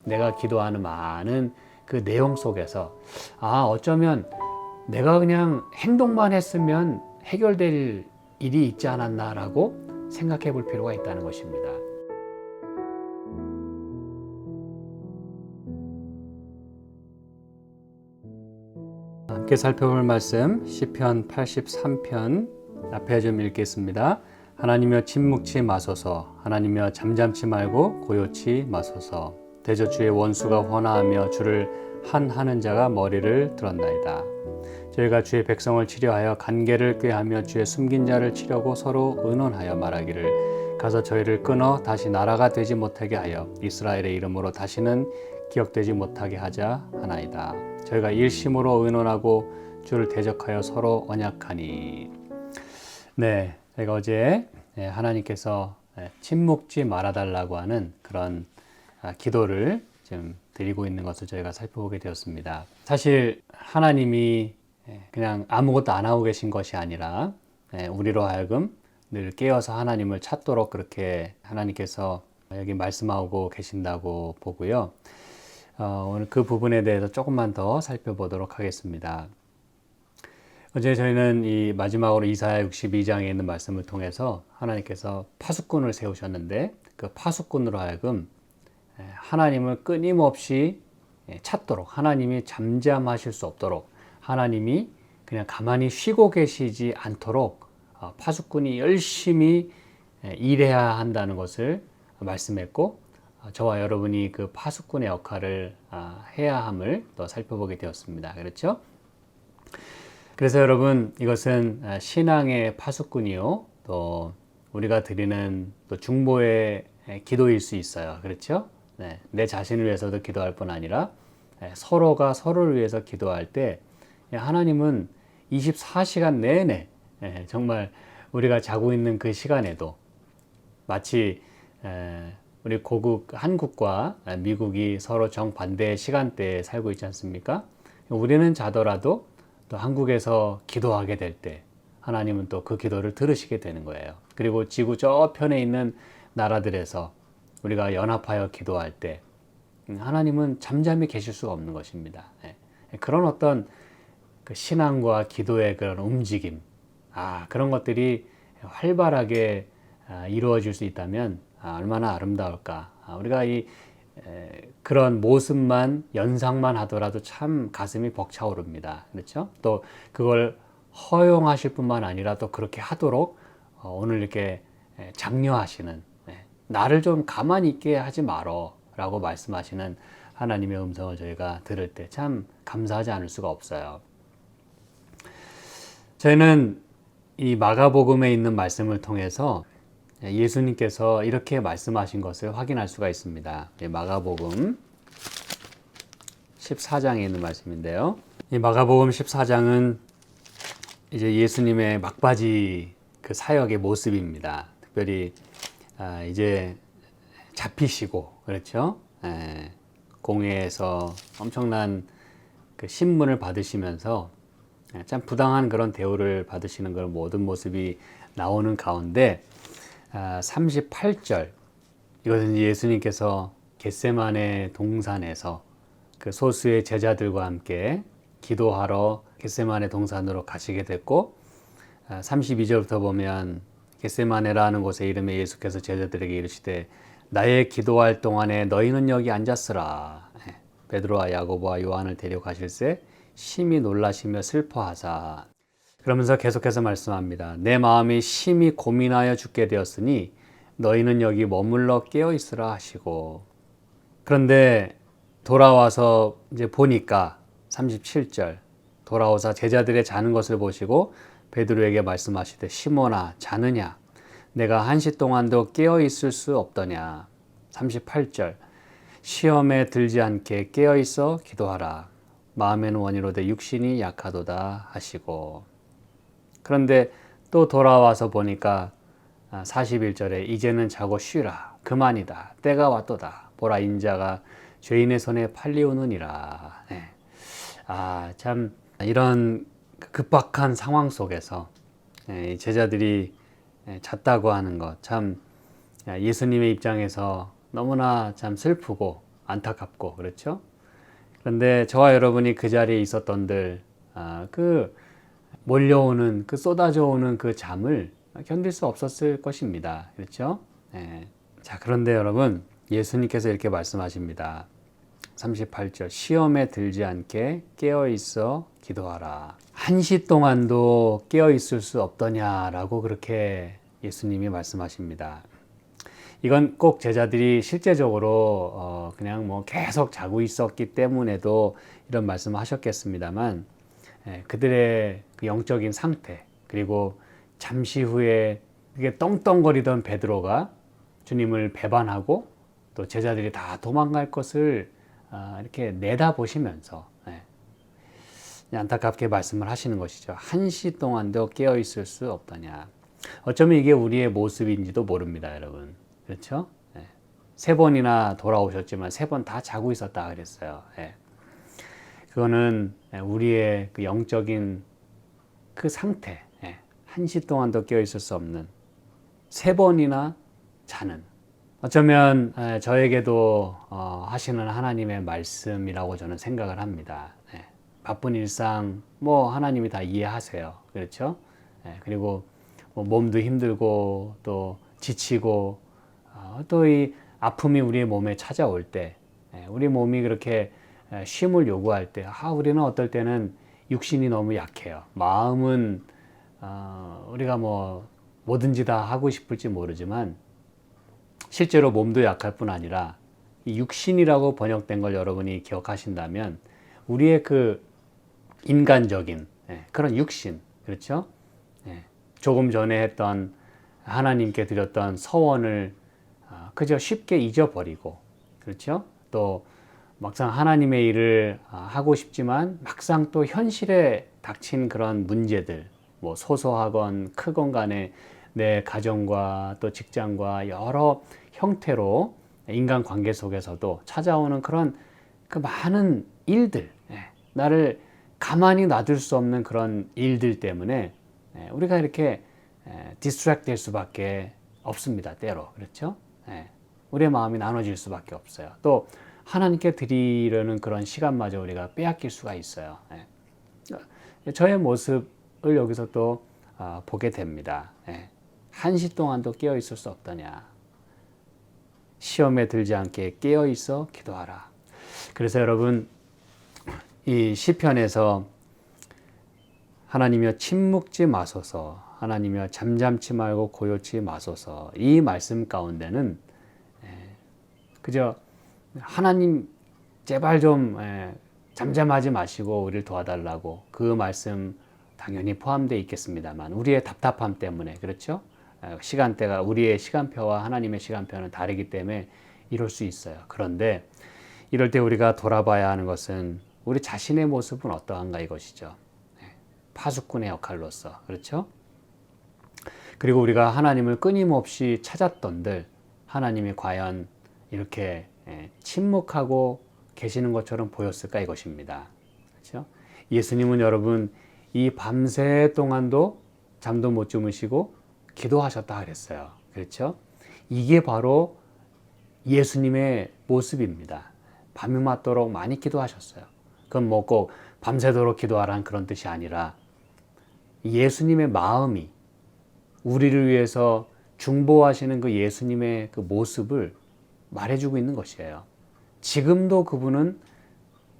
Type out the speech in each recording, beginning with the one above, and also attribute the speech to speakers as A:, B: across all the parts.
A: 내가 기도하는 많은 그 내용 속에서 어쩌면 내가 그냥 행동만 했으면 해결될 일이 있지 않았나라고 생각해 볼 필요가 있다는 것입니다. 함께 살펴볼 말씀 시편 83편 앞에 좀 읽겠습니다. 하나님여 침묵치 마소서, 하나님여 잠잠치 말고 고요치 마소서. 대저 주의 원수가 헌화하며 주를 한하는 자가 머리를 들었나이다. 저희가 주의 백성을 치려하여 간계를 꾀하며 주의 숨긴 자를 치려고 서로 의논하여 말하기를 가서 저희를 끊어 다시 나라가 되지 못하게 하여 이스라엘의 이름으로 다시는 기억되지 못하게 하자 하나이다. 저희가 일심으로 의논하고 주를 대적하여 서로 언약하니. 네, 제가 어제 하나님께서 침묵지 말아달라고 하는 그런 기도를 지금 드리고 있는 것을 저희가 살펴보게 되었습니다. 사실 하나님이 그냥 아무것도 안 하고 계신 것이 아니라 우리로 하여금 늘 깨어서 하나님을 찾도록 그렇게 하나님께서 여기 말씀하고 계신다고 보고요. 오늘 그 부분에 대해서 조금만 더 살펴보도록 하겠습니다. 어제 저희는 이 마지막으로 이사야 62장에 있는 말씀을 통해서 하나님께서 파수꾼을 세우셨는데 그 파수꾼으로 하여금 하나님을 끊임없이 찾도록, 하나님이 잠잠하실 수 없도록, 하나님이 그냥 가만히 쉬고 계시지 않도록 파수꾼이 열심히 일해야 한다는 것을 말씀했고, 저와 여러분이 그 파수꾼의 역할을 해야 함을 또 살펴보게 되었습니다. 그렇죠? 그래서 여러분, 이것은 신앙의 파수꾼이요, 또 우리가 드리는 또 중보의 기도일 수 있어요. 그렇죠? 네, 내 자신을 위해서도 기도할 뿐 아니라 서로가 서로를 위해서 기도할 때 하나님은 24시간 내내 정말 우리가 자고 있는 그 시간에도 마치 우리 고국 한국과 미국이 서로 정반대의 시간대에 살고 있지 않습니까? 우리는 자더라도 또 한국에서 기도하게 될 때 하나님은 또 그 기도를 들으시게 되는 거예요. 그리고 지구 저편에 있는 나라들에서 우리가 연합하여 기도할 때 하나님은 잠잠히 계실 수가 없는 것입니다. 그런 어떤 그 신앙과 기도의 그런 움직임, 그런 것들이 활발하게 이루어질 수 있다면 얼마나 아름다울까. 우리가 그런 모습만 연상만 하더라도 참 가슴이 벅차오릅니다. 그렇죠? 또 그걸 허용하실 뿐만 아니라 또 그렇게 하도록 오늘 이렇게 장려하시는, 나를 좀 가만히 있게 하지 말어 라고 말씀하시는 하나님의 음성을 저희가 들을 때 참 감사하지 않을 수가 없어요. 저희는 이 마가복음에 있는 말씀을 통해서 예수님께서 이렇게 말씀하신 것을 확인할 수가 있습니다. 마가복음 14장에 있는 말씀인데요. 이 마가복음 14장은 이제 예수님의 막바지 그 사역의 모습입니다. 특별히 이제 잡히시고, 그렇죠? 공회에서 엄청난 그 신문을 받으시면서 참 부당한 그런 대우를 받으시는 그런 모든 모습이 나오는 가운데 38절, 이것은 예수님께서 겟세마네 동산에서 그 소수의 제자들과 함께 기도하러 겟세마네 동산으로 가시게 됐고, 32절부터 보면 겟세마네라는 곳의 이름에 예수께서 제자들에게 이르시되 나의 기도할 동안에 너희는 여기 앉았으라. 베드로와 야고보와 요한을 데려가실새 심히 놀라시며 슬퍼하사. 그러면서 계속해서 말씀합니다. 내 마음이 심히 고민하여 죽게 되었으니 너희는 여기 머물러 깨어 있으라 하시고. 그런데 돌아와서 이제 보니까 37절, 돌아오사 제자들의 자는 것을 보시고 베드로에게 말씀하시되 시몬아 자느냐 내가 한시 동안도 깨어 있을 수 없더냐. 38절, 시험에 들지 않게 깨어 있어 기도하라. 마음에는 원이로되 육신이 약하도다 하시고. 그런데 또 돌아와서 보니까 41절에 이제는 자고 쉬라. 그만이다. 때가 왔도다. 보라 인자가 죄인의 손에 팔리오느니라. 참 이런 급박한 상황 속에서 제자들이 잤다고 하는 것, 참 예수님의 입장에서 너무나 참 슬프고 안타깝고 그렇죠? 그런데 저와 여러분이 그 자리에 있었던들 그 몰려오는 그 쏟아져오는 그 잠을 견딜 수 없었을 것입니다. 그렇죠? 예. 자, 그런데 여러분 예수님께서 이렇게 말씀하십니다. 38절 시험에 들지 않게 깨어 있어 기도하라. 한시 동안도 깨어 있을 수 없더냐라고 그렇게 예수님이 말씀하십니다. 이건 꼭 제자들이 실제적으로 그냥 뭐 계속 자고 있었기 때문에도 이런 말씀을 하셨겠습니다만 그들의 그 영적인 상태 그리고 잠시 후에 그게 떵떵거리던 베드로가 주님을 배반하고 또 제자들이 다 도망갈 것을 이렇게 내다보시면서 안타깝게 말씀을 하시는 것이죠. 한시 동안도 깨어 있을 수 없더냐. 어쩌면 이게 우리의 모습인지도 모릅니다, 여러분. 그렇죠? 세 번이나 돌아오셨지만 세 번 다 자고 있었다 그랬어요. 그거는 우리의 그 영적인 그 상태, 한시 동안도 깨어 있을 수 없는 세 번이나 자는 어쩌면 저에게도 하시는 하나님의 말씀이라고 저는 생각을 합니다. 바쁜 일상 뭐 하나님이 다 이해하세요. 그렇죠? 그리고 뭐 몸도 힘들고 또 지치고 또 이 아픔이 우리의 몸에 찾아올 때 우리 몸이 그렇게 쉼을 요구할 때 우리는 어떨 때는 육신이 너무 약해요. 마음은 우리가 뭐 뭐든지 다 하고 싶을지 모르지만 실제로 몸도 약할 뿐 아니라 이 육신이라고 번역된 걸 여러분이 기억하신다면 우리의 그 인간적인 그런 육신, 그렇죠? 조금 전에 했던 하나님께 드렸던 서원을 그저 쉽게 잊어버리고, 그렇죠? 또 막상 하나님의 일을 하고 싶지만 막상 또 현실에 닥친 그런 문제들, 뭐 소소하건 크건 간에 내 가정과 또 직장과 여러 형태로 인간 관계 속에서도 찾아오는 그런 그 많은 일들, 나를 가만히 놔둘 수 없는 그런 일들 때문에 우리가 이렇게 디스트랙 될 수밖에 없습니다. 때로. 그렇죠? 우리의 마음이 나눠질 수밖에 없어요. 또 하나님께 드리려는 그런 시간마저 우리가 빼앗길 수가 있어요. 저의 모습을 여기서 또 보게 됩니다. 한시 동안도 깨어 있을 수 없더냐. 시험에 들지 않게 깨어 있어 기도하라. 그래서 여러분 이 시편에서 하나님이여 침묵지 마소서, 하나님이여 잠잠치 말고 고요치 마소서, 이 말씀 가운데는 그저 하나님 제발 좀 잠잠하지 마시고 우리를 도와달라고 그 말씀 당연히 포함되어 있겠습니다만 우리의 답답함 때문에 그렇죠? 시간대가 우리의 시간표와 하나님의 시간표는 다르기 때문에 이럴 수 있어요. 그런데 이럴 때 우리가 돌아봐야 하는 것은 우리 자신의 모습은 어떠한가 이것이죠. 파수꾼의 역할로서 그렇죠? 그리고 우리가 하나님을 끊임없이 찾았던들 하나님이 과연 이렇게 침묵하고 계시는 것처럼 보였을까 이것입니다. 그렇죠? 예수님은 여러분 이 밤새 동안도 잠도 못 주무시고 기도하셨다 그랬어요. 그렇죠? 이게 바로 예수님의 모습입니다. 밤이 맞도록 많이 기도하셨어요. 그건 뭐 꼭 밤새도록 기도하라는 그런 뜻이 아니라 예수님의 마음이 우리를 위해서 중보하시는 그 예수님의 그 모습을 말해주고 있는 것이에요. 지금도 그분은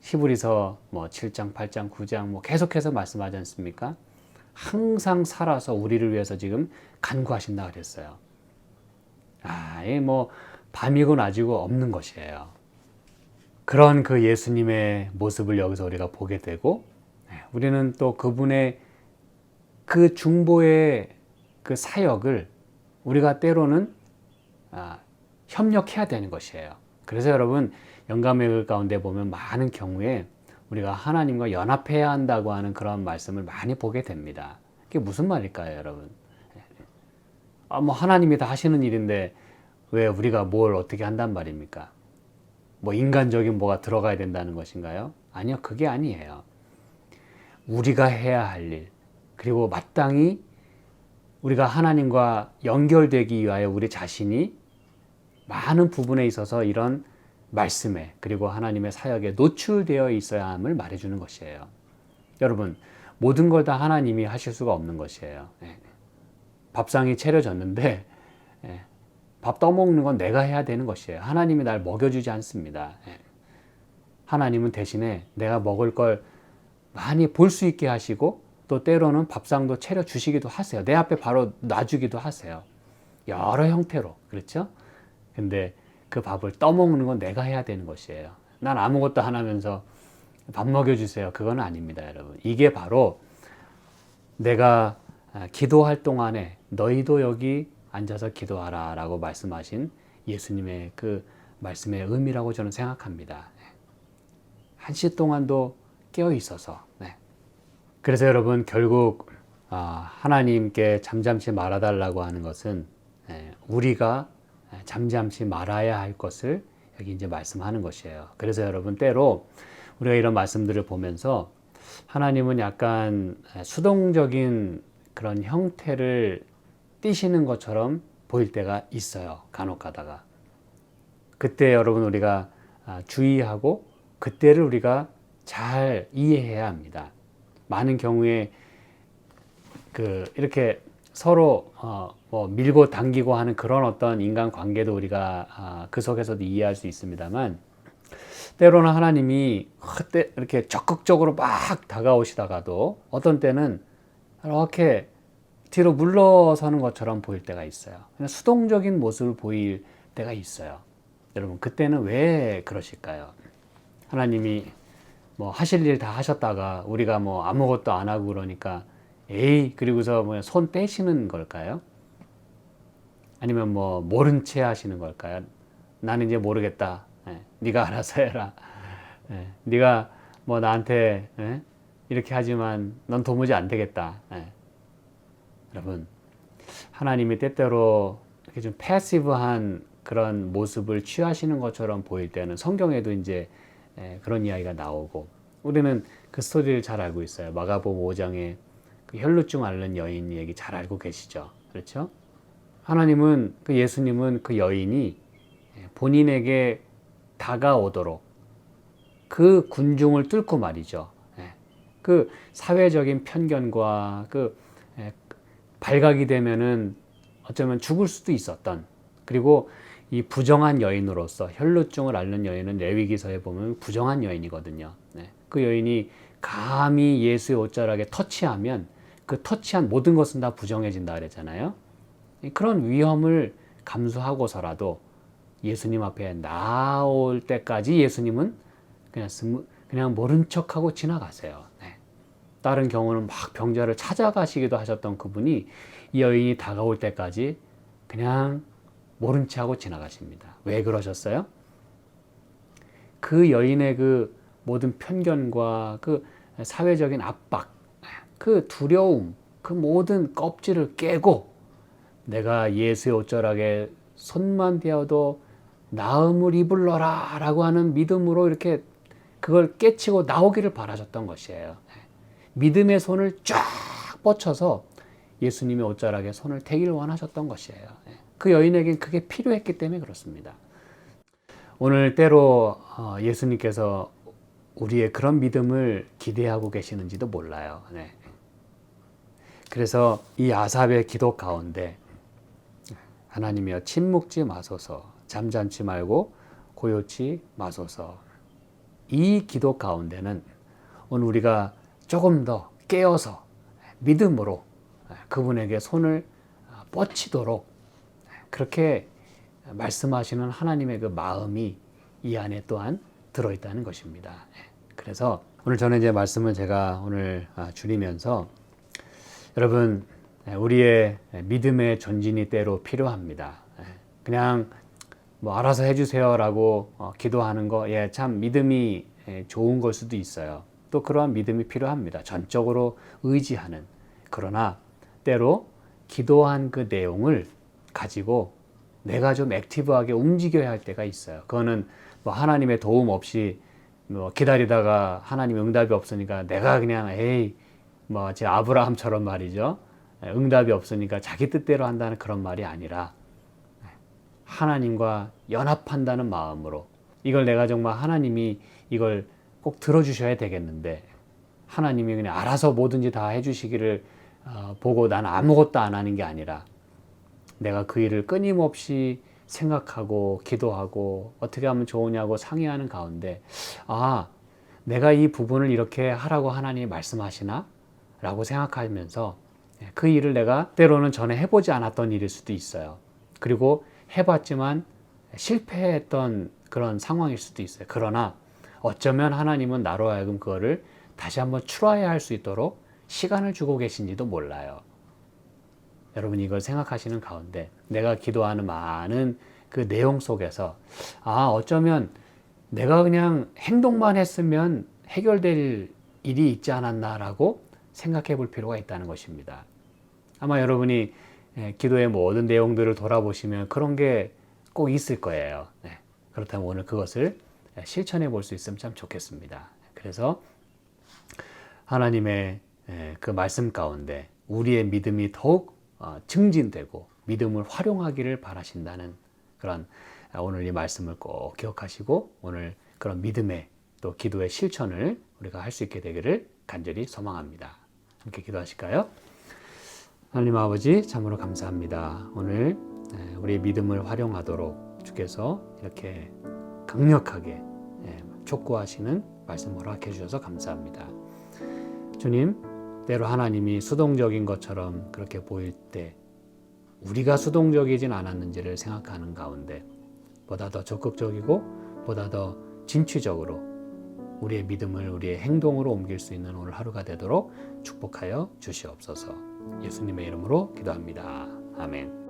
A: 히브리서 뭐 7장, 8장, 9장 뭐 계속해서 말씀하지 않습니까? 항상 살아서 우리를 위해서 지금 간구하신다 그랬어요. 이 뭐 밤이고 낮이고 없는 것이에요. 그런 그 예수님의 모습을 여기서 우리가 보게 되고 우리는 또 그분의 그 중보의 그 사역을 우리가 때로는 협력해야 되는 것이에요. 그래서 여러분 영감의 글 가운데 보면 많은 경우에 우리가 하나님과 연합해야 한다고 하는 그런 말씀을 많이 보게 됩니다. 그게 무슨 말일까요, 여러분? 뭐 하나님이 다 하시는 일인데 왜 우리가 뭘 어떻게 한단 말입니까? 뭐 인간적인 뭐가 들어가야 된다는 것인가요? 아니요, 그게 아니에요. 우리가 해야 할 일, 그리고 마땅히 우리가 하나님과 연결되기 위하여 우리 자신이 많은 부분에 있어서 이런 말씀에 그리고 하나님의 사역에 노출되어 있어야 함을 말해주는 것이에요. 여러분, 모든 걸 다 하나님이 하실 수가 없는 것이에요. 밥상이 차려졌는데 밥 떠먹는 건 내가 해야 되는 것이에요. 하나님이 날 먹여주지 않습니다. 하나님은 대신에 내가 먹을 걸 많이 볼 수 있게 하시고 또 때로는 밥상도 차려주시기도 하세요. 내 앞에 바로 놔주기도 하세요. 여러 형태로. 그렇죠? 근데 그 밥을 떠먹는 건 내가 해야 되는 것이에요. 난 아무것도 안 하면서 밥 먹여주세요. 그건 아닙니다, 여러분. 이게 바로 내가 기도할 동안에 너희도 여기 앉아서 기도하라 라고 말씀하신 예수님의 그 말씀의 의미라고 저는 생각합니다. 한시 동안도 깨어 있어서. 그래서 여러분, 결국 하나님께 잠잠치 말아달라고 하는 것은 우리가 잠잠치 말아야 할 것을 여기 이제 말씀하는 것이에요. 그래서 여러분, 때로 우리가 이런 말씀들을 보면서 하나님은 약간 수동적인 그런 형태를 띠시는 것처럼 보일 때가 있어요. 간혹 가다가. 그때 여러분, 우리가 주의하고 그때를 우리가 잘 이해해야 합니다. 많은 경우에 이렇게 서로 밀고 당기고 하는 그런 어떤 인간 관계도 우리가 그 속에서도 이해할 수 있습니다만, 때로는 하나님이 그때 이렇게 적극적으로 막 다가오시다가도 어떤 때는 이렇게 뒤로 물러서는 것처럼 보일 때가 있어요. 그냥 수동적인 모습을 보일 때가 있어요. 여러분, 그때는 왜 그러실까요? 하나님이 뭐 하실 일 다 하셨다가 우리가 뭐 아무것도 안 하고 그러니까 그리고서 뭐 손 떼시는 걸까요? 아니면 뭐 모른 채 하시는 걸까요? 나는 이제 모르겠다. 네가 알아서 해라. 네가 뭐 나한테 이렇게 하지만 넌 도무지 안 되겠다. 여러분, 하나님이 때때로 이렇게 좀 패시브한 그런 모습을 취하시는 것처럼 보일 때는 성경에도 이제 그런 이야기가 나오고, 우리는 그 스토리를 잘 알고 있어요. 마가복음 5장에 그 혈루증 앓는 여인 얘기 잘 알고 계시죠? 그렇죠? 하나님은, 예수님은 그 여인이 본인에게 다가오도록 그 군중을 뚫고 말이죠. 그 사회적인 편견과 발각이 되면은 어쩌면 죽을 수도 있었던, 그리고 이 부정한 여인으로서, 혈루증을 앓는 여인은 레위기서에 보면 부정한 여인이거든요. 그 여인이 감히 예수의 옷자락에 터치하면 그 터치한 모든 것은 다 부정해진다 그랬잖아요. 그런 위험을 감수하고서라도 예수님 앞에 나올 때까지 예수님은 그냥 모른 척하고 지나가세요. 다른 경우는 막 병자를 찾아가시기도 하셨던 그분이 이 여인이 다가올 때까지 그냥 모른 채 하고 지나가십니다. 왜 그러셨어요? 그 여인의 그 모든 편견과 그 사회적인 압박, 그 두려움, 그 모든 껍질을 깨고 내가 예수의 옷자락에 손만 대어도 나음을 입을러라 라고 하는 믿음으로 이렇게 그걸 깨치고 나오기를 바라셨던 것이에요. 믿음의 손을 쫙 뻗쳐서 예수님의 옷자락에 손을 대기를 원하셨던 것이에요. 그 여인에겐 그게 필요했기 때문에 그렇습니다. 오늘 때로 예수님께서 우리의 그런 믿음을 기대하고 계시는지도 몰라요. 그래서 이 아삽의 기도 가운데 하나님이여 침묵지 마소서, 잠잠치 말고 고요치 마소서, 이 기도 가운데는 오늘 우리가 조금 더 깨어서 믿음으로 그분에게 손을 뻗치도록 그렇게 말씀하시는 하나님의 그 마음이 이 안에 또한 들어있다는 것입니다. 그래서 오늘 저는 이제 말씀을 제가 오늘 줄이면서, 여러분, 우리의 믿음의 전진이 때로 필요합니다. 그냥 뭐 알아서 해주세요라고 기도하는 거, 참 믿음이 좋은 걸 수도 있어요. 또 그러한 믿음이 필요합니다. 전적으로 의지하는. 그러나 때로 기도한 그 내용을 가지고 내가 좀 액티브하게 움직여야 할 때가 있어요. 그거는 뭐 하나님의 도움 없이 뭐 기다리다가 하나님 응답이 없으니까 내가 그냥 뭐 제 아브라함처럼 말이죠. 응답이 없으니까 자기 뜻대로 한다는 그런 말이 아니라 하나님과 연합한다는 마음으로 이걸 내가 정말 하나님이 이걸 꼭 들어주셔야 되겠는데 하나님이 그냥 알아서 뭐든지 다 해주시기를 보고 나는 아무것도 안 하는 게 아니라 내가 그 일을 끊임없이 생각하고 기도하고 어떻게 하면 좋으냐고 상의하는 가운데 내가 이 부분을 이렇게 하라고 하나님이 말씀하시나? 라고 생각하면서 그 일을 내가 때로는 전에 해보지 않았던 일일 수도 있어요. 그리고 해봤지만 실패했던 그런 상황일 수도 있어요. 그러나 어쩌면 하나님은 나로 하여금 그거를 다시 한번 출하해야 할 수 있도록 시간을 주고 계신지도 몰라요. 여러분 이걸 생각하시는 가운데 내가 기도하는 많은 그 내용 속에서 어쩌면 내가 그냥 행동만 했으면 해결될 일이 있지 않았나라고 생각해 볼 필요가 있다는 것입니다. 아마 여러분이 기도의 모든 내용들을 돌아보시면 그런 게 꼭 있을 거예요. 그렇다면 오늘 그것을 실천해 볼 수 있으면 참 좋겠습니다. 그래서 하나님의 그 말씀 가운데 우리의 믿음이 더욱 증진되고 믿음을 활용하기를 바라신다는 그런 오늘 이 말씀을 꼭 기억하시고 오늘 그런 믿음의 또 기도의 실천을 우리가 할 수 있게 되기를 간절히 소망합니다. 함께 기도하실까요? 하나님 아버지 참으로 감사합니다. 오늘 우리의 믿음을 활용하도록 주께서 이렇게 강력하게 촉구하시는 말씀 허락해 주셔서 감사합니다. 주님, 때로 하나님이 수동적인 것처럼 그렇게 보일 때 우리가 수동적이진 않았는지를 생각하는 가운데 보다 더 적극적이고 보다 더 진취적으로 우리의 믿음을 우리의 행동으로 옮길 수 있는 오늘 하루가 되도록 축복하여 주시옵소서. 예수님의 이름으로 기도합니다. 아멘.